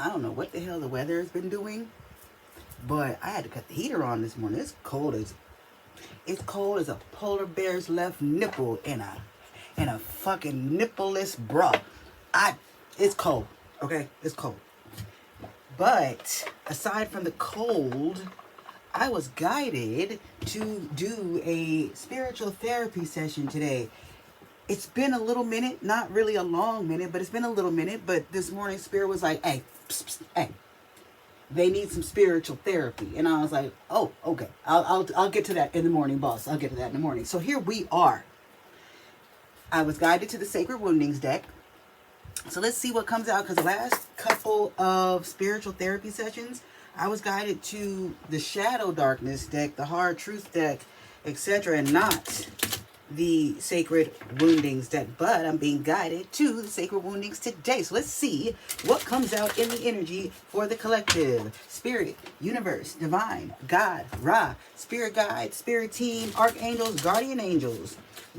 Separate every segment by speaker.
Speaker 1: I don't know what the hell the weather has been doing, but I had to cut the heater on this morning. It's cold as a polar bear's left nipple in a fucking nippleless bra. It's cold, okay? It's cold. But aside from the cold, I was guided to do a spiritual therapy session today. It's been a little minute, not really a long minute, but it's been a little minute. But this morning, Spirit was like, hey, psst, psst, hey, they need some spiritual therapy. And I was like, oh, okay. I'll get to that in the morning, boss. I'll get to that in the morning. So here we are. I was guided to the Sacred Woundings deck. So let's see what comes out, because the last couple of spiritual therapy sessions, I was guided to the Shadow Darkness deck, the Hard Truth deck, etc., and not the Sacred Woundings deck. But I'm being guided to the Sacred Woundings today. So let's see what comes out in the energy for the collective. Spirit, Universe, Divine, God, Ra, Spirit Guide, Spirit Team, Archangels, Guardian Angels.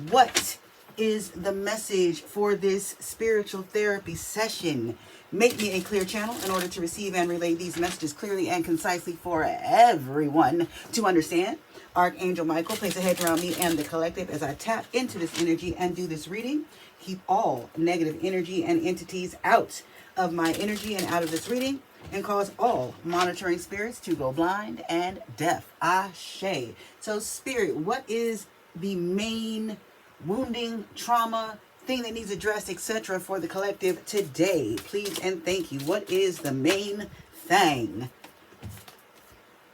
Speaker 1: What is the message for this spiritual therapy session? Make me a clear channel in order to receive and relay these messages clearly and concisely for everyone to understand. Archangel Michael, place a hedge around me and the collective as I tap into this energy and do this reading. Keep all negative energy and entities out of my energy and out of this reading, and cause all monitoring spirits to go blind and deaf. Ashe. So Spirit, what is the main wounding, trauma, thing that needs addressed, etc., for the collective today? Please and thank you. What is the main thing?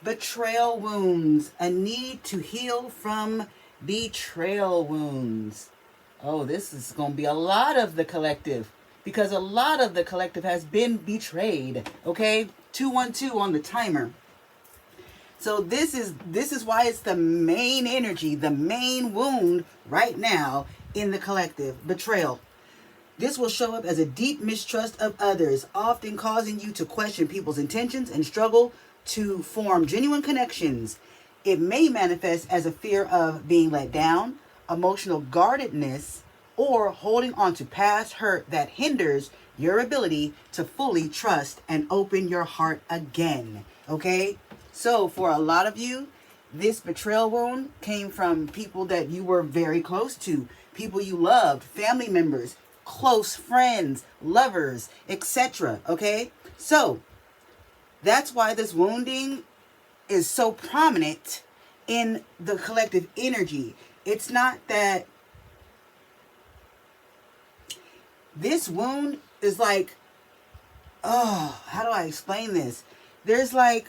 Speaker 1: Betrayal wounds. A need to heal from betrayal wounds. Oh, this is going to be a lot of the collective, because a lot of the collective has been betrayed. Okay? 212 on the timer. So this is why it's the main energy, the main wound right now in the collective. Betrayal. This will show up as a deep mistrust of others, often causing you to question people's intentions and struggle to form genuine connections. It may manifest as a fear of being let down, emotional guardedness, or holding on to past hurt that hinders your ability to fully trust and open your heart again. Okay? So for a lot of you, this betrayal wound came from people that you were very close to, people you loved, family members, close friends, lovers, etc. Okay? So that's why this wounding is so prominent in the collective energy. It's not that this wound is like, oh, how do I explain this? There's like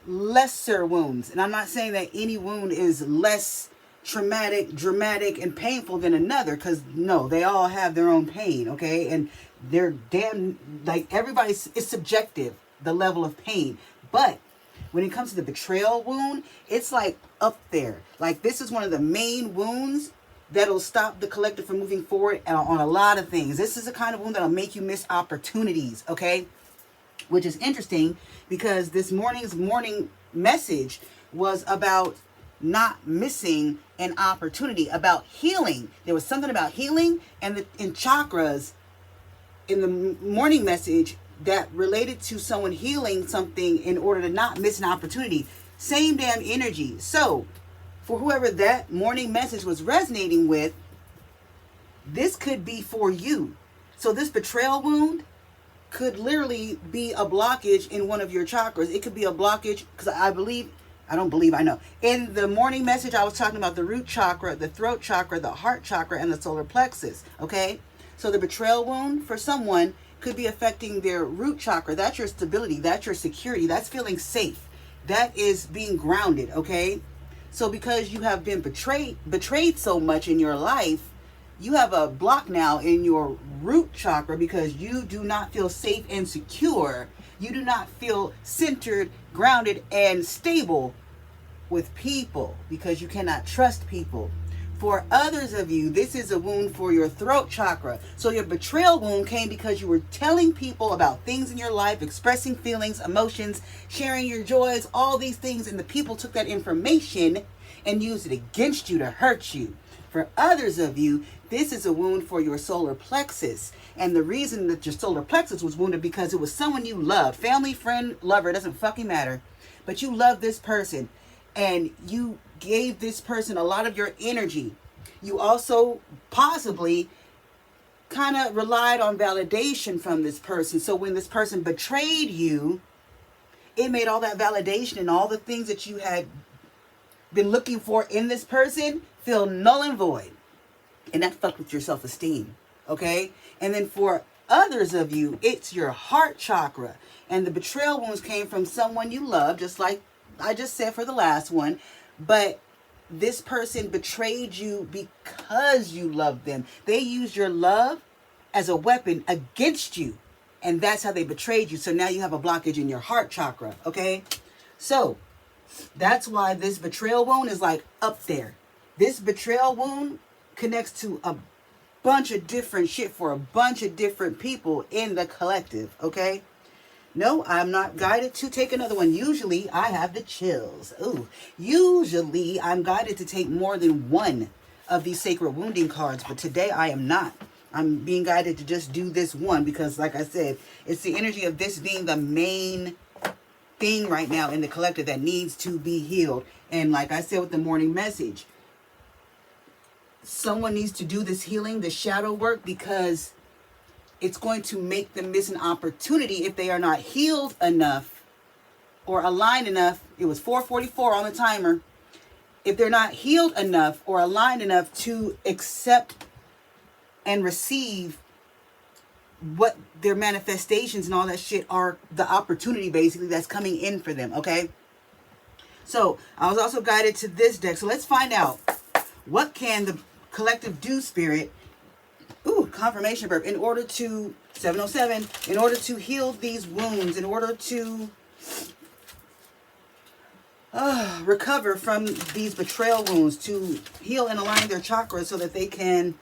Speaker 1: lesser wounds, and I'm not saying that any wound is less traumatic, dramatic, and painful than another, because no, they all have their own pain, okay? And they're damn, like, everybody's, it's subjective, the level of pain. But when it comes to the betrayal wound, it's like up there. Like, this is one of the main wounds that'll stop the collective from moving forward on a lot of things. This is the kind of wound that'll make you miss opportunities, okay? Which is interesting, because this morning's morning message was about not missing an opportunity, about healing. There was something about healing and in chakras in the morning message that related to someone healing something in order to not miss an opportunity. Same damn energy. So for whoever that morning message was resonating with, this could be for you. So this betrayal wound could literally be a blockage in one of your chakras. It could be a blockage, because I know. In the morning message, I was talking about the root chakra, the throat chakra, the heart chakra, and the solar plexus, okay? So the betrayal wound for someone could be affecting their root chakra. That's your stability. That's your security. That's feeling safe. That is being grounded, okay? So because you have been betrayed so much in your life, you have a block now in your root chakra, because you do not feel safe and secure. You do not feel centered, grounded, and stable with people, because you cannot trust people. For others of you, this is a wound for your throat chakra. So your betrayal wound came because you were telling people about things in your life, expressing feelings, emotions, sharing your joys, all these things, and the people took that information and used it against you to hurt you. For others of you, this is a wound for your solar plexus. And the reason that your solar plexus was wounded because it was someone you loved. Family, friend, lover, doesn't fucking matter. But you love this person. And you gave this person a lot of your energy. You also possibly kind of relied on validation from this person. So when this person betrayed you, it made all that validation and all the things that you had been looking for in this person feel null and void. And that fucked with your self-esteem. Okay? And then for others of you, it's your heart chakra. And the betrayal wounds came from someone you love, just like I just said for the last one. But this person betrayed you because you loved them. They used your love as a weapon against you. And that's how they betrayed you. So now you have a blockage in your heart chakra. Okay? So that's why this betrayal wound is like up there. This betrayal wound connects to a bunch of different shit for a bunch of different people in the collective. Okay? No, I'm not guided to take another one. Usually I have the chills. Ooh. Usually I'm guided to take more than one of these sacred wounding cards. But today I am not. I'm being guided to just do this one because, like I said, it's the energy of this being the main thing right now in the collective that needs to be healed. And like I said with the morning message, someone needs to do this healing, the shadow work, because it's going to make them miss an opportunity if they are not healed enough or aligned enough. It was 4:44 on the timer. If they're not healed enough or aligned enough to accept and receive what their manifestations and all that shit are, the opportunity basically that's coming in for them. Okay. So I was also guided to this deck. So let's find out, what can the collective do, Spirit? Ooh, confirmation verb. In order to, 707, in order to heal these wounds, in order to recover from these betrayal wounds, to heal and align their chakras so that they can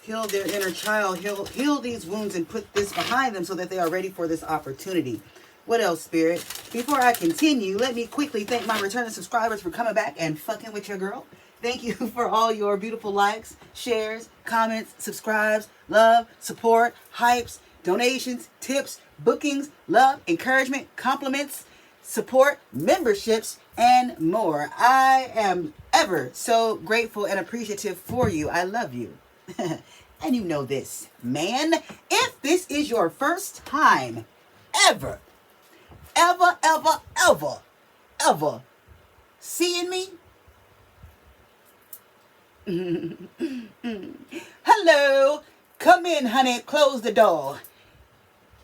Speaker 1: heal their inner child, heal these wounds and put this behind them so that they are ready for this opportunity. What else, Spirit? Before I continue, let me quickly thank my returning subscribers for coming back and fucking with your girl. Thank you for all your beautiful likes, shares, comments, subscribes, love, support, hypes, donations, tips, bookings, love, encouragement, compliments, support, memberships, and more. I am ever so grateful and appreciative for you. I love you. And you know this, man. If this is your first time ever seeing me, hello, come in, honey, close the door.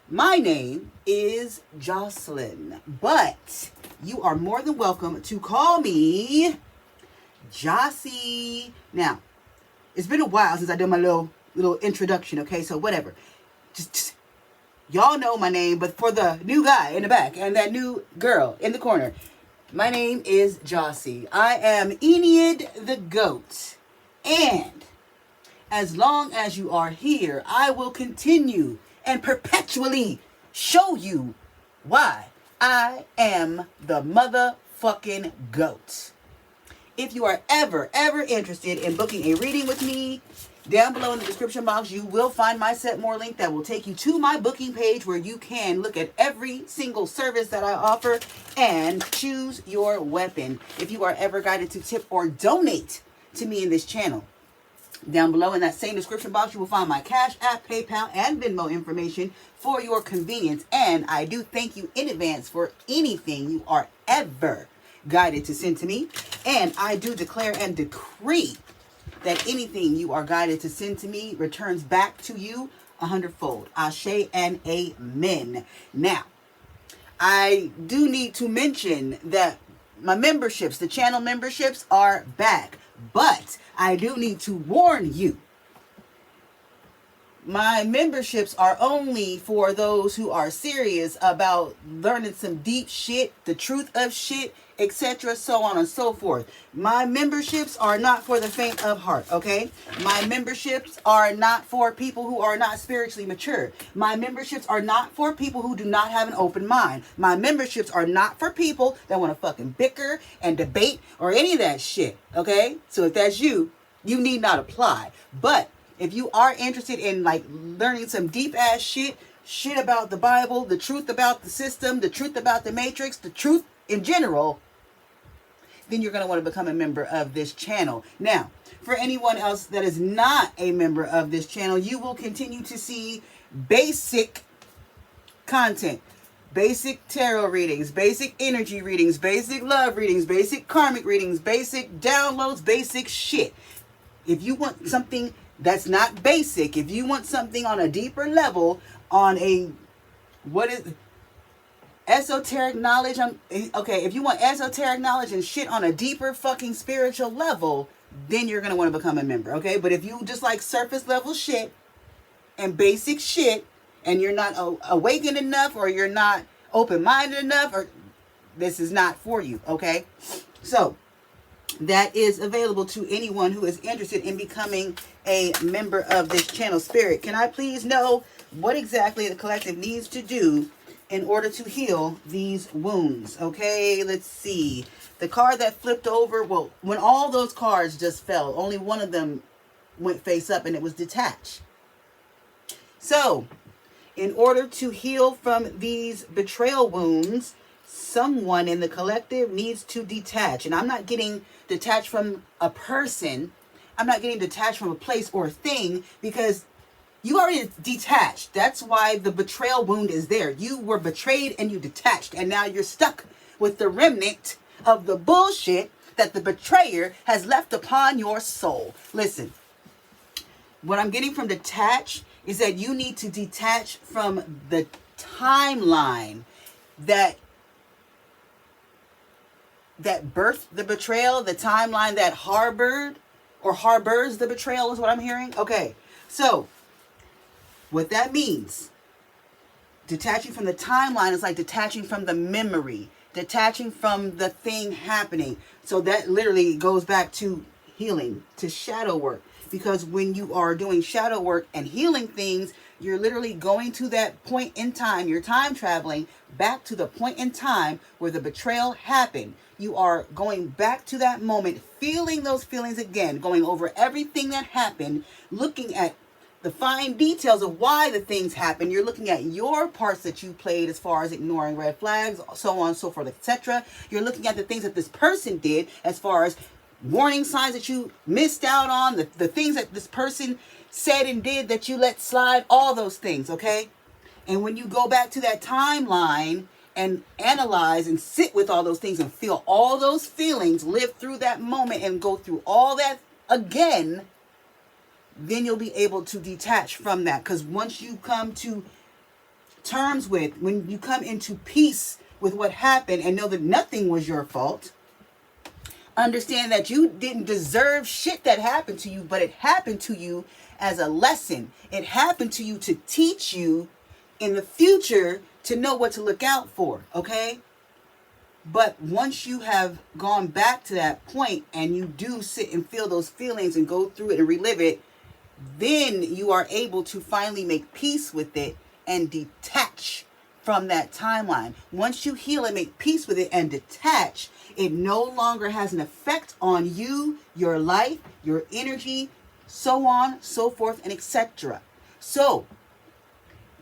Speaker 1: My name is Jocelyn, but you are more than welcome to call me Jocey. Now, it's been a while since I did my little introduction, okay? So whatever. Just y'all know my name, but for the new guy in the back and that new girl in the corner, my name is Jocey. I am Ennead the Goat. And as long as you are here, I will continue and perpetually show you why I am the motherfucking GOAT. If you are ever interested in booking a reading with me, down below in the description box, you will find my Set More link that will take you to my booking page where you can look at every single service that I offer and choose your weapon. If you are ever guided to tip or donate to me in this channel, down below in that same description box, you will find my Cashapp, PayPal, and Venmo information for your convenience. And I do thank you in advance for anything you are ever guided to send to me. And I do declare and decree that anything you are guided to send to me returns back to you 100-fold. Ashe and amen. Now, I do need to mention that my memberships, the channel memberships, are back. But I do need to warn you, my memberships are only for those who are serious about learning some deep shit, the truth of shit, etc., so on and so forth. My memberships are not for the faint of heart, okay? My memberships are not for people who are not spiritually mature. My memberships are not for people who do not have an open mind. My memberships are not for people that want to fucking bicker and debate or any of that shit, okay? So if that's you, you need not apply. But if you are interested in like learning some deep ass shit about the Bible, the truth about the system, the truth about the matrix, the truth in general, then you're going to want to become a member of this channel. Now, for anyone else that is not a member of this channel, you will continue to see basic content. Basic tarot readings, basic energy readings, basic love readings, basic karmic readings, basic downloads, basic shit. If you want something that's not basic, if you want something on a deeper level, on a, what is, esoteric knowledge, okay, if you want esoteric knowledge and shit on a deeper fucking spiritual level, then you're going to want to become a member, okay? But if you just like surface level shit and basic shit, and you're not awakened enough, or you're not open-minded enough, or this is not for you, okay? So that is available to anyone who is interested in becoming a member of this channel. Spirit, can I please know what exactly the collective needs to do in order to heal these wounds? Okay, let's see. The card that flipped over, well, when all those cards just fell, only one of them went face up, and it was detached. So, in order to heal from these betrayal wounds, someone in the collective needs to detach. And I'm not getting detached from a person. I'm not getting detached from a place or a thing, because you already detached. That's why the betrayal wound is there. You were betrayed and you detached. And now you're stuck with the remnant of the bullshit that the betrayer has left upon your soul. Listen, what I'm getting from detach is that you need to detach from the timeline that birthed the betrayal, the timeline that harbored or harbors the betrayal is what I'm hearing. Okay, so what that means, detaching from the timeline, is like detaching from the memory, detaching from the thing happening. So that literally goes back to healing, to shadow work. Because when you are doing shadow work and healing things, you're literally going to that point in time. You're time traveling back to the point in time where the betrayal happened. You are going back to that moment, feeling those feelings again, going over everything that happened, looking at the fine details of why the things happen. You're looking at your parts that you played as far as ignoring red flags, so on, so forth, etc. You're looking at the things that this person did as far as warning signs that you missed out on, the things that this person said and did that you let slide, all those things, okay? And when you go back to that timeline and analyze and sit with all those things and feel all those feelings, live through that moment and go through all that again, then you'll be able to detach from that. Because once you come to terms with, when you come into peace with what happened and know that nothing was your fault, understand that you didn't deserve shit that happened to you, but it happened to you as a lesson. It happened to you to teach you in the future to know what to look out for, okay? But once you have gone back to that point and you do sit and feel those feelings and go through it and relive it, then you are able to finally make peace with it and detach from that timeline. Once you heal and make peace with it and detach, it no longer has an effect on you, your life, your energy, so on, so forth, and etc. So,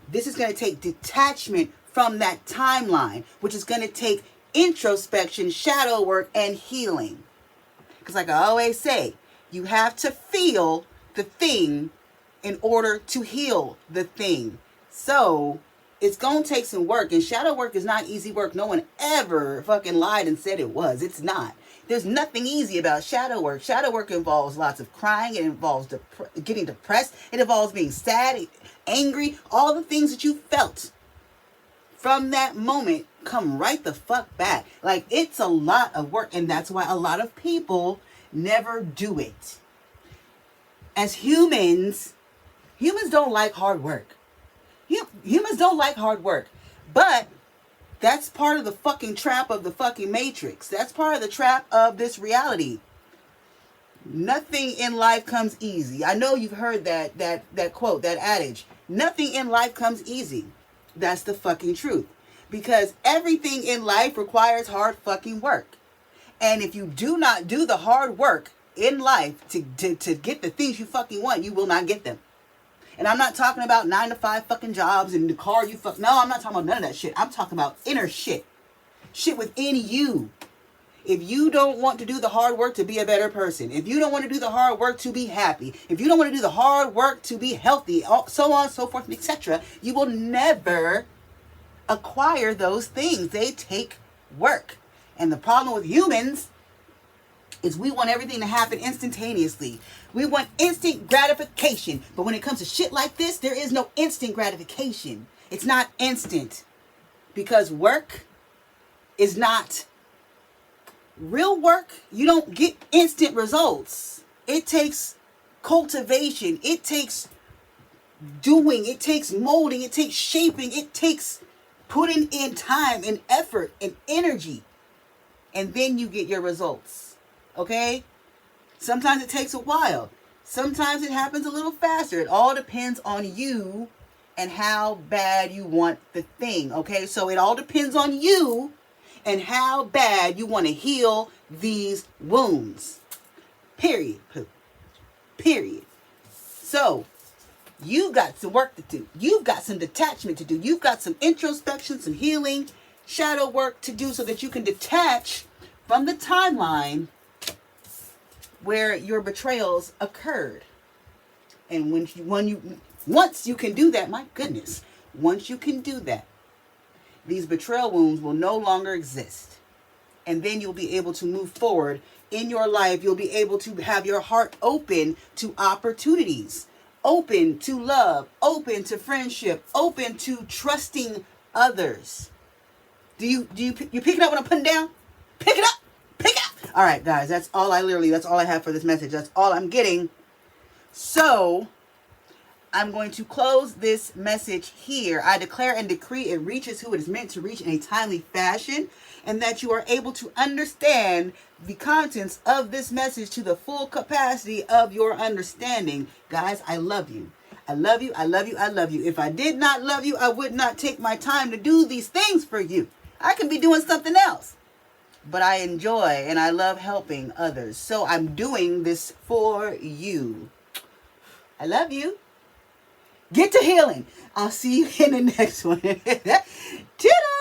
Speaker 1: this is going to take detachment from that timeline, which is going to take introspection, shadow work, and healing. Because like I always say, you have to feel the thing in order to heal the thing. So, it's going to take some work, and shadow work is not easy work. No one ever fucking lied and said it was. It's not. There's nothing easy about shadow work. Shadow work involves lots of crying. It involves getting depressed. It involves being sad, angry. All the things that you felt from that moment come right the fuck back. Like, it's a lot of work, and that's why a lot of people never do it. As humans don't like hard work. Humans don't like hard work, but that's part of the fucking trap of the fucking matrix. That's part of the trap of this reality. Nothing in life comes easy. I know you've heard that quote, that adage. Nothing in life comes easy. That's the fucking truth. Because everything in life requires hard fucking work. And if you do not do the hard work, in life to get the things you fucking want, you will not get them. And I'm not talking about 9-to-5 fucking jobs and the car you fuck. No, I'm not talking about none of that shit. I'm talking about inner shit. Shit within you. If you don't want to do the hard work to be a better person, if you don't want to do the hard work to be happy, if you don't want to do the hard work to be healthy, so on, so forth, etc., you will never acquire those things. They take work. And the problem with humans is we want everything to happen instantaneously. We want instant gratification. But when it comes to shit like this, there is no instant gratification. It's not instant. Because work is not real work. You don't get instant results. It takes cultivation. It takes doing. It takes molding. It takes shaping. It takes putting in time and effort and energy. And then you get your results. Okay? Sometimes it takes a while. Sometimes it happens a little faster. It all depends on you and how bad you want the thing. Okay? So it all depends on you and how bad you want to heal these wounds. Period. Period. So, you've got some work to do. You've got some detachment to do. You've got some introspection, some healing, shadow work to do so that you can detach from the timeline where your betrayals occurred. And once you can do that, my goodness, once you can do that, these betrayal wounds will no longer exist. And then you'll be able to move forward in your life. You'll be able to have your heart open to opportunities, open to love, open to friendship, open to trusting others. You picking up what I'm putting down? Pick it up. Pick it up. All right, guys, that's all I have for this message. That's all I'm getting. So I'm going to close this message here. I declare and decree it reaches who it is meant to reach in a timely fashion, and that you are able to understand the contents of this message to the full capacity of your understanding. Guys, I love you. I love you. I love you. I love you. If I did not love you, I would not take my time to do these things for you. I could be doing something else. But I enjoy and I love helping others. So I'm doing this for you. I love you. Get to healing. I'll see you in the next one. Ta-da!